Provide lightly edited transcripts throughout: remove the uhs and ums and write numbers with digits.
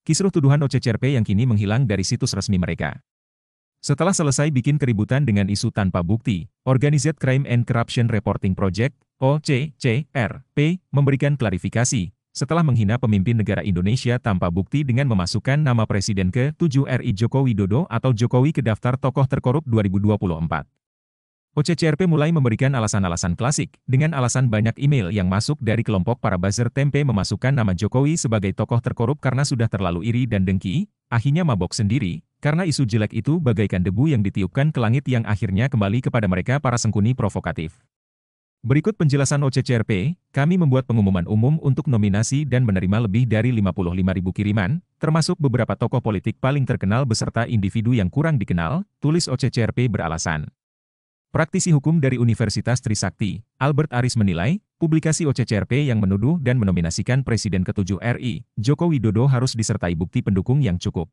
Kisruh tuduhan OCCRP yang kini menghilang dari situs resmi mereka. Setelah selesai bikin keributan dengan isu tanpa bukti, Organized Crime and Corruption Reporting Project, OCCRP, memberikan klarifikasi, setelah menghina pemimpin negara Indonesia tanpa bukti dengan memasukkan nama Presiden ke-7 RI Joko Widodo atau Jokowi ke daftar tokoh terkorup 2024. OCCRP mulai memberikan alasan-alasan klasik, dengan alasan banyak email yang masuk dari kelompok para buzzer tempe memasukkan nama Jokowi sebagai tokoh terkorup karena sudah terlalu iri dan dengki, akhirnya mabok sendiri, karena isu jelek itu bagaikan debu yang ditiupkan ke langit yang akhirnya kembali kepada mereka para sengkuni provokatif. Berikut penjelasan OCCRP, kami membuat pengumuman umum untuk nominasi dan menerima lebih dari 55.000 kiriman, termasuk beberapa tokoh politik paling terkenal beserta individu yang kurang dikenal, tulis OCCRP beralasan. Praktisi hukum dari Universitas Trisakti, Albert Aris menilai, publikasi OCCRP yang menuduh dan menominasikan Presiden ke-7 RI, Joko Widodo harus disertai bukti pendukung yang cukup.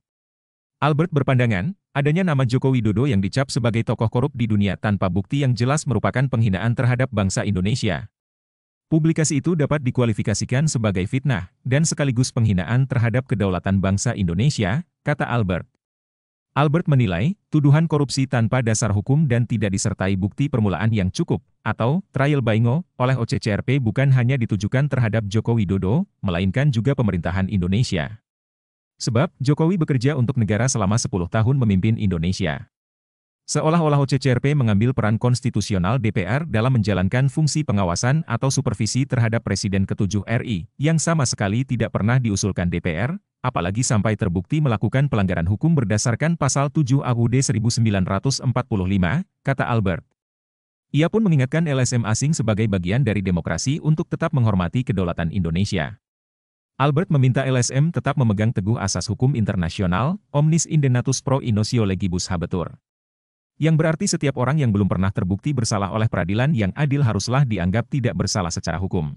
Albert berpandangan, adanya nama Joko Widodo yang dicap sebagai tokoh korup di dunia tanpa bukti yang jelas merupakan penghinaan terhadap bangsa Indonesia. Publikasi itu dapat dikualifikasikan sebagai fitnah, dan sekaligus penghinaan terhadap kedaulatan bangsa Indonesia, kata Albert. Albert menilai, tuduhan korupsi tanpa dasar hukum dan tidak disertai bukti permulaan yang cukup, atau trial by ngo, oleh OCCRP bukan hanya ditujukan terhadap Joko Widodo, melainkan juga pemerintahan Indonesia. Sebab, Jokowi bekerja untuk negara selama 10 tahun memimpin Indonesia. Seolah-olah OCCRP mengambil peran konstitusional DPR dalam menjalankan fungsi pengawasan atau supervisi terhadap Presiden ke-7 RI, yang sama sekali tidak pernah diusulkan DPR, apalagi sampai terbukti melakukan pelanggaran hukum berdasarkan Pasal 7 AUD 1945, kata Albert. Ia pun mengingatkan LSM asing sebagai bagian dari demokrasi untuk tetap menghormati kedaulatan Indonesia. Albert meminta LSM tetap memegang teguh asas hukum internasional, omnis indenatus pro innoceo legibus habetur. Yang berarti setiap orang yang belum pernah terbukti bersalah oleh peradilan yang adil haruslah dianggap tidak bersalah secara hukum.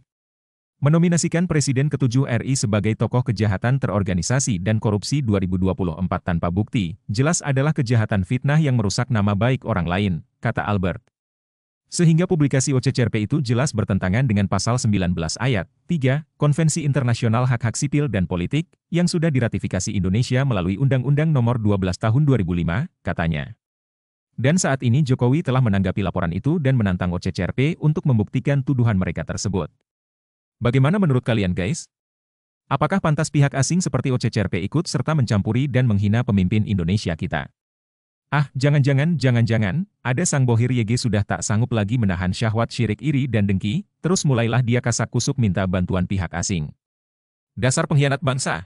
Menominasikan Presiden ke-7 RI sebagai tokoh kejahatan terorganisasi dan korupsi 2024 tanpa bukti, jelas adalah kejahatan fitnah yang merusak nama baik orang lain, kata Albert. Sehingga publikasi OCCRP itu jelas bertentangan dengan Pasal 19 Ayat 3, Konvensi Internasional Hak-Hak Sipil dan Politik, yang sudah diratifikasi Indonesia melalui Undang-Undang Nomor 12 Tahun 2005, katanya. Dan saat ini Jokowi telah menanggapi laporan itu dan menantang OCCRP untuk membuktikan tuduhan mereka tersebut. Bagaimana menurut kalian guys? Apakah pantas pihak asing seperti OCCRP ikut serta mencampuri dan menghina pemimpin Indonesia kita? Jangan-jangan, ada sang bohir YG sudah tak sanggup lagi menahan syahwat syirik iri dan dengki, terus mulailah dia kasak kusuk minta bantuan pihak asing. Dasar pengkhianat bangsa!